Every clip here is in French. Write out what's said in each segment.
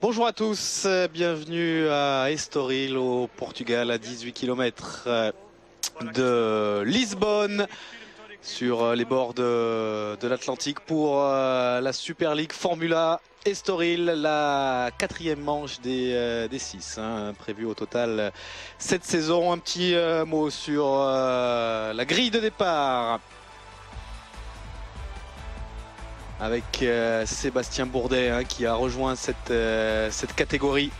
Bonjour à tous, bienvenue à Estoril au Portugal, à 18 km de Lisbonne, sur les bords de l'Atlantique pour la Super League Formula Estoril, la quatrième manche des 6, prévue au total cette saison. Un petit mot sur la grille de départ, avec Sébastien Bourdet qui a rejoint cette catégorie,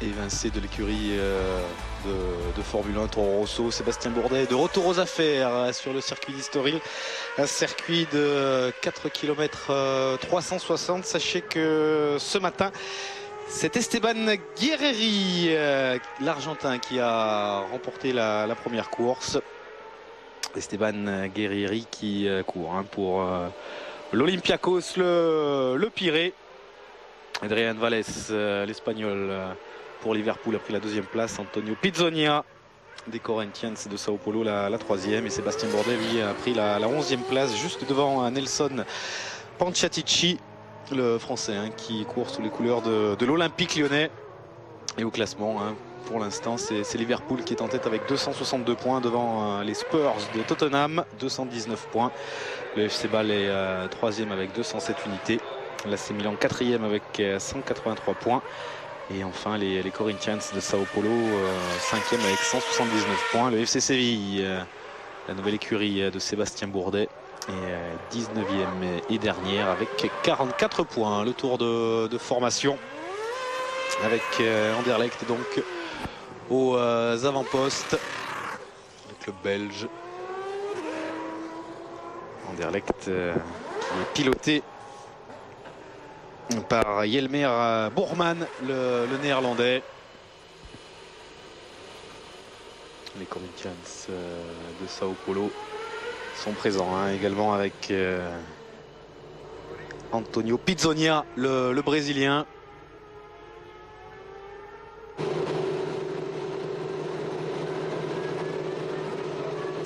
évincé de l'écurie de Formule 1 Toro Rosso. Sébastien Bourdet est de retour aux affaires sur le circuit d'Estoril, un circuit de 4 km 360. Sachez que ce matin, c'est Esteban Guerrieri, l'Argentin, qui a remporté la première course. Esteban Guerrieri qui court pour l'Olympiakos, le Pirée. Adrian Valles, l'Espagnol, pour Liverpool, a pris la deuxième place. Antonio Pizzonia des Corinthians de Sao Paulo, la troisième. Et Sébastien Bourdet, lui, a pris la 11e place, juste devant Nelson Panciatici, le Français, qui court sous les couleurs de l'Olympique Lyonnais. Et au classement, pour l'instant, c'est Liverpool qui est en tête avec 262 points devant les Spurs de Tottenham, 219 points. Le FC Bâle est troisième avec 207 unités. L'AC Milan quatrième avec 183 points. Et enfin les Corinthians de Sao Paulo, cinquième avec 179 points. Le FC Séville, la nouvelle écurie de Sébastien Bourdet, est 19e et dernière avec 44 points. Le tour de formation avec Anderlecht donc aux avant-postes, le club belge. Anderlecht qui est piloté par Jelmer Bourman, le néerlandais. Les Corinthians de Sao Paulo sont présents également avec Antonio Pizzonia, le brésilien.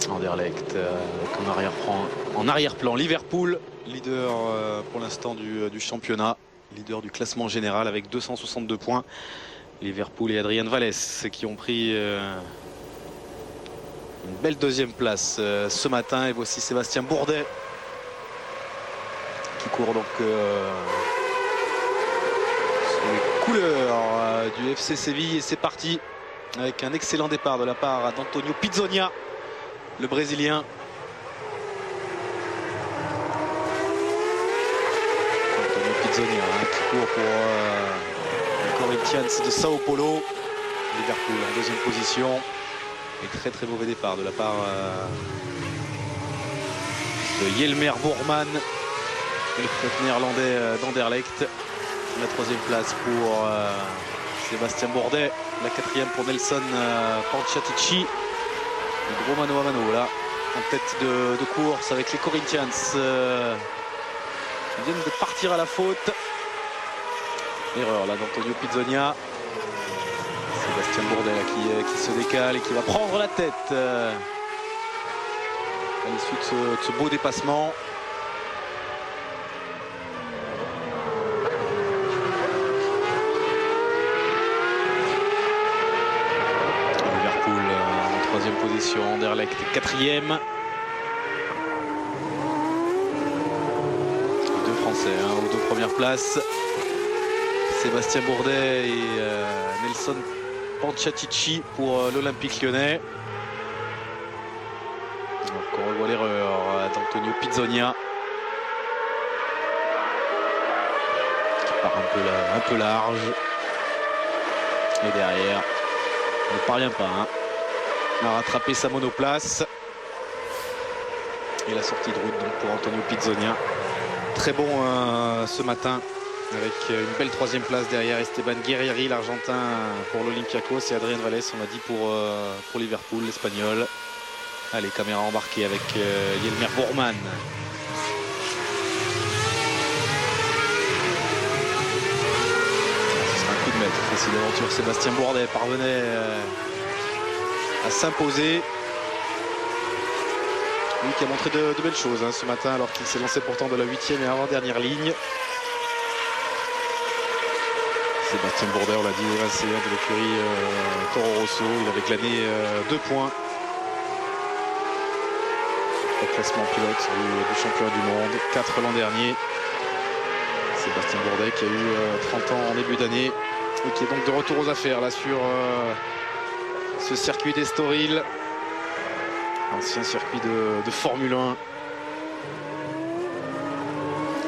Anderlecht en arrière-plan Liverpool, leader pour l'instant du championnat, leader du classement général avec 262 points. Liverpool et Adrian Valles qui ont pris une belle deuxième place ce matin. Et voici Sébastien Bourdet qui court donc sous les couleurs du FC Séville. Et c'est parti avec un excellent départ de la part d'Antonio Pizzonia, le brésilien. Antonio Pizzonia qui court pour les Corinthians de Sao Paulo. Liverpool en deuxième position. Et très très mauvais départ de la part de Jelmer Bourman, le pilote néerlandais d'Anderlecht. La troisième place pour Sébastien Bourdet. La quatrième pour Nelson Panciatici. Gros mano à mano là, en tête de course avec les Corinthians qui viennent de partir à la faute. Erreur là d'Antonio Pizzonia. Sébastien Bourdet là, qui se décale et qui va prendre la tête à l'issue de ce beau dépassement. Position, Anderlecht quatrième. Les deux Français aux deux premières places. Sébastien Bourdet et Nelson Panciatici pour l'Olympique Lyonnais. Alors qu'on revoit l'erreur d'Antonio Pizzonia qui part un peu large. Et derrière, il ne parvient pas à rattraper sa monoplace. Et la sortie de route donc pour Antonio Pizzonia. Très bon ce matin, avec une belle troisième place derrière Esteban Guerrieri, l'Argentin, pour l'Olympiakos, et Adrian Valles, on l'a dit, pour Liverpool, l'Espagnol. Allez, caméra embarquée avec Jelmer Bourman. Ce sera un coup de maître. Si l'aventure Sébastien Bourdet parvenait à s'imposer. Lui qui a montré de belles choses ce matin, alors qu'il s'est lancé pourtant de la 8e et avant-dernière ligne. Sébastien Bourdet, on l'a dit, évincé de l'écurie Toro Rosso. Il avait glané 2 points au classement pilote du championnat du monde, 4 l'an dernier. Sébastien Bourdet qui a eu 30 ans en début d'année et qui est donc de retour aux affaires là sur ce circuit d'Estoril, ancien circuit de Formule 1.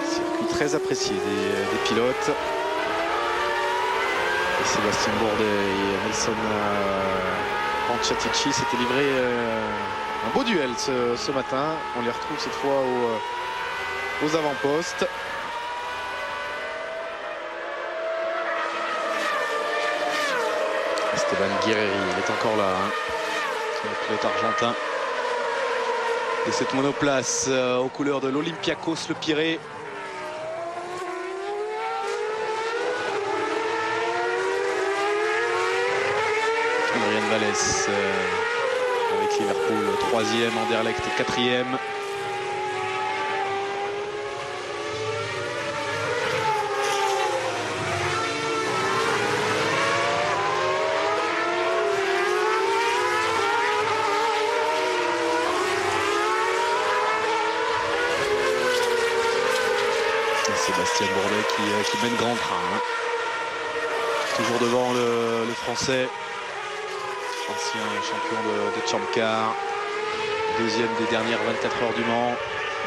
Circuit très apprécié des pilotes. Et Sébastien Bourdet et Nelson Panciatici s'étaient livrés un beau duel ce matin. On les retrouve cette fois aux avant-postes. Esteban Guerrieri, il est encore là, le pilote argentin de cette monoplace aux couleurs de l'Olympiakos Le Pirée. Adrien Vallès avec Liverpool 3e, Anderlecht 4e. Sébastien Bourdet qui mène grand train. Toujours devant le Français, ancien champion de Champ Car, deuxième des dernières 24 heures du Mans,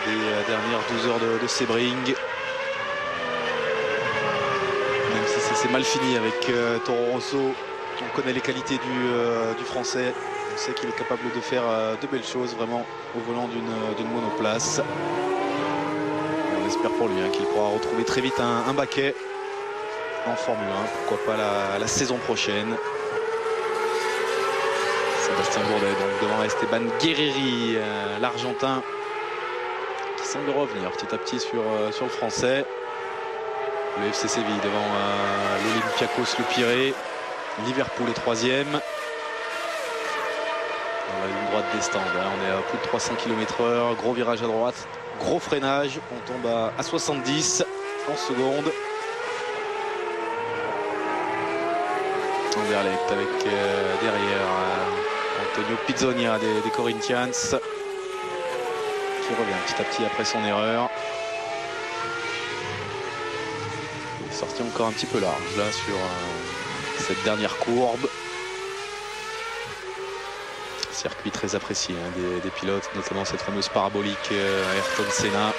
des dernières 12 heures de Sebring. Même si c'est mal fini avec Toro Rosso, on connaît les qualités du Français. On sait qu'il est capable de faire de belles choses vraiment au volant d'une monoplace. On espère pour lui qu'il pourra retrouver très vite un baquet en Formule 1, pourquoi pas la saison prochaine. Sébastien Bourdet donc devant Esteban Guerrieri, l'Argentin, qui semble revenir petit à petit sur le Français. Le FC Séville devant l'Olympiakos Le Pirée. Liverpool est 3e. Dans la ligne droite des stands, on est à plus de 300 km/h, gros virage à droite. Gros freinage, on tombe à 70 en seconde. Anderlecht avec derrière Antonio Pizzonia des Corinthians qui revient petit à petit après son erreur. Il est sorti encore un petit peu large là sur cette dernière courbe. Circuit très apprécié des pilotes, notamment cette fameuse parabolique Ayrton Senna.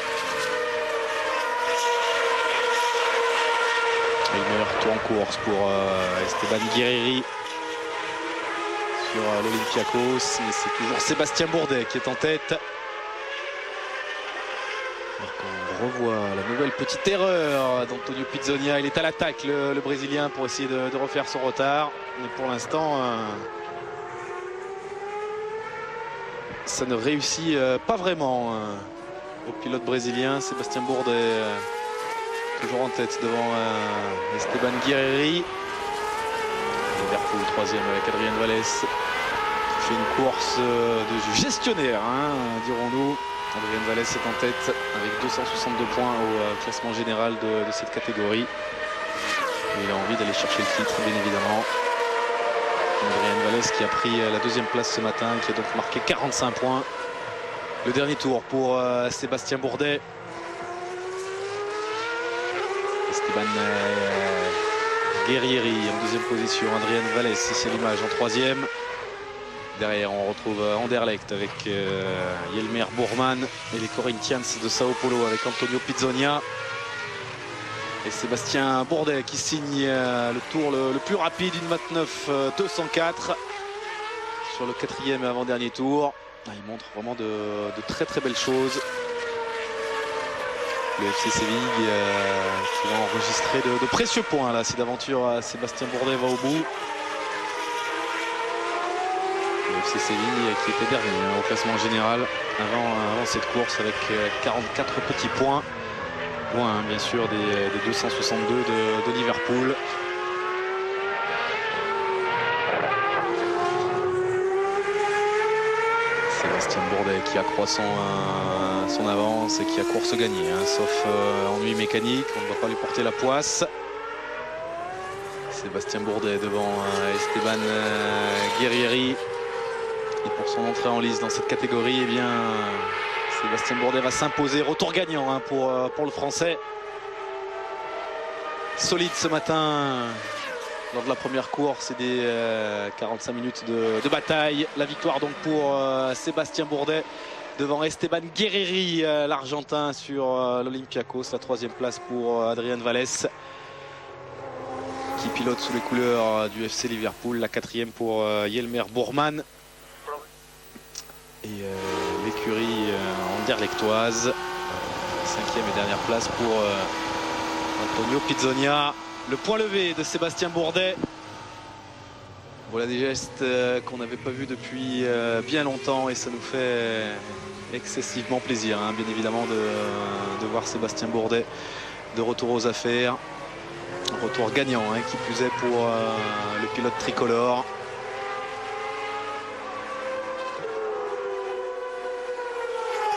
Et le meilleur tour en course pour Esteban Guerrieri sur l'Olympiakos, mais c'est toujours Sébastien Bourdet qui est en tête. On revoit la nouvelle petite erreur d'Antonio Pizzonia. Il est à l'attaque, le Brésilien, pour essayer de refaire son retard. Mais pour l'instant, ça ne réussit pas vraiment au pilote brésilien. Sébastien Bourdet toujours en tête devant Esteban Guerrieri. Liverpool 3e avec Adrien Vallès qui fait une course de gestionnaire, dirons-nous. Adrien Vallès est en tête avec 262 points au classement général de cette catégorie. Et il a envie d'aller chercher le titre, bien évidemment. Adrien Vallès qui a pris la 2e place ce matin, qui a donc marqué 45 points. Le dernier tour pour Sébastien Bourdet. Esteban Guerrieri en 2e position, Adrien Vallès, c'est l'image, en 3e. Derrière on retrouve Anderlecht avec Yelmer Bourman et les Corinthians de Sao Paulo avec Antonio Pizzonia. Et Sébastien Bourdet qui signe le tour le plus rapide, une 29.204 sur le 4e et avant-dernier tour. Il montre vraiment de très très belles choses. Le FC Séville qui va enregistrer de précieux points là si d'aventure Sébastien Bourdet va au bout. Le FC Séville qui était dernier au classement général avant cette course avec 44 petits points. Loin bien sûr des 262 de Liverpool. Sébastien Bourdet qui accroît son avance et qui a course gagnée, sauf ennui mécanique, on ne va pas lui porter la poisse. Sébastien Bourdet devant Esteban Guerrieri. Et pour son entrée en lice dans cette catégorie, eh bien, Sébastien Bourdet va s'imposer. Retour gagnant hein, pour le Français. Solide ce matin lors de la première course et des 45 minutes de bataille. La victoire donc pour Sébastien Bourdet devant Esteban Guerrieri, l'Argentin sur l'Olympiakos. La 3e place pour Adrian Vallès qui pilote sous les couleurs du FC Liverpool. La 4e pour Yelmer Bourman. Et l'écurie anderlechtoise. 5e et dernière place pour Antonio Pizzonia. Le point levé de Sébastien Bourdet. Voilà des gestes qu'on n'avait pas vus depuis bien longtemps et ça nous fait excessivement plaisir, hein, bien évidemment, de voir Sébastien Bourdet de retour aux affaires. Un retour gagnant, hein, qui plus est pour le pilote tricolore.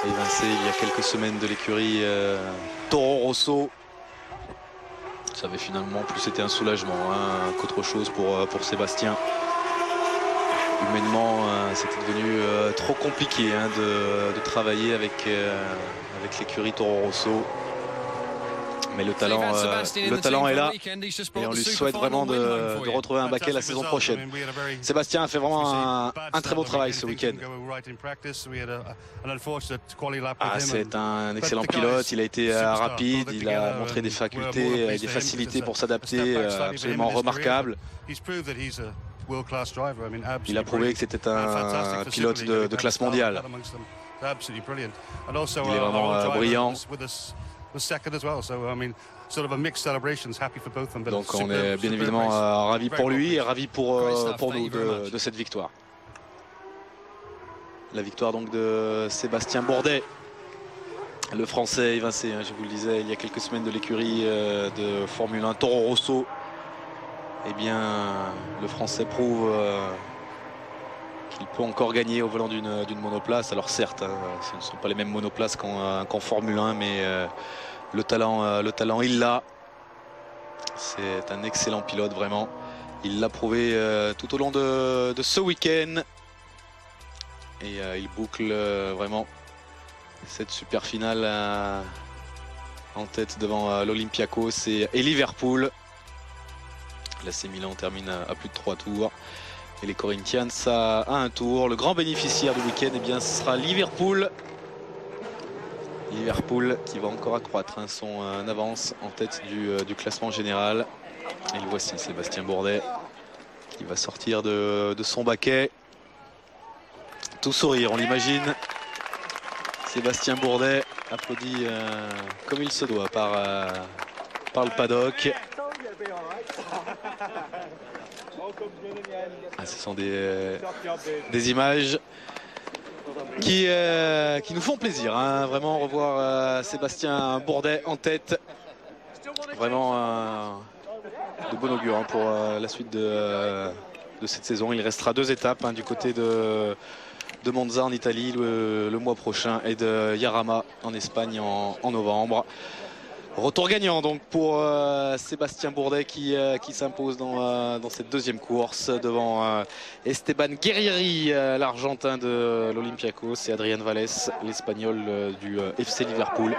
Évincé il y a quelques semaines de l'écurie Toro Rosso. Ça avait finalement plus été un soulagement hein, qu'autre chose pour Sébastien. Humainement, c'était devenu trop compliqué hein, de travailler avec l'écurie Toro Rosso. Mais le talent est là et on lui souhaite vraiment de retrouver un baquet la saison prochaine. Sébastien a fait vraiment un très beau travail ce week-end. C'est un excellent pilote, il a été rapide, il a montré des facultés et des facilités pour s'adapter absolument remarquables. Il a prouvé que c'était un pilote de classe mondiale. Il est vraiment brillant. Donc on est bien évidemment ravis pour lui et ravis pour nous de cette victoire. La victoire donc de Sébastien Bourdet, le Français évincé, hein, je vous le disais, il y a quelques semaines de l'écurie de Formule 1 Toro Rosso. Eh bien, le Français prouve qu'il peut encore gagner au volant d'une monoplace. Alors certes, hein, ce ne sont pas les mêmes monoplaces qu'en Formule 1, mais le talent il l'a. C'est un excellent pilote vraiment. Il l'a prouvé tout au long de ce week-end. Et il boucle vraiment cette super finale en tête devant l'Olympiakos et Liverpool. L'AC Milan termine à plus de 3 tours. Et les Corinthians à un tour. Le grand bénéficiaire du week-end, eh bien, ce sera Liverpool. Liverpool qui va encore accroître hein, son avance en tête du classement général. Et le voici, Sébastien Bourdet qui va sortir de son baquet. Tout sourire, on l'imagine. Sébastien Bourdet applaudi comme il se doit par le paddock. Ce sont des images qui nous font plaisir, hein, vraiment revoir Sébastien Bourdet en tête. Vraiment de bon augure hein, pour la suite de cette saison. Il restera 2 étapes hein, du côté de Monza en Italie le mois prochain et de Jarama en Espagne en novembre. Retour gagnant donc pour Sébastien Bourdet qui s'impose dans cette 2e course devant Esteban Guerrieri, l'Argentin de l'Olympiakos, et Adrian Vallès, l'Espagnol du FC Liverpool.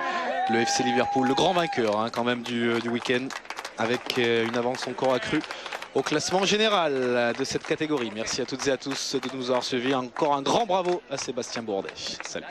Le FC Liverpool, le grand vainqueur hein, quand même du week-end, avec une avance encore accrue au classement général de cette catégorie. Merci à toutes et à tous de nous avoir suivis. Encore un grand bravo à Sébastien Bourdet. Salut.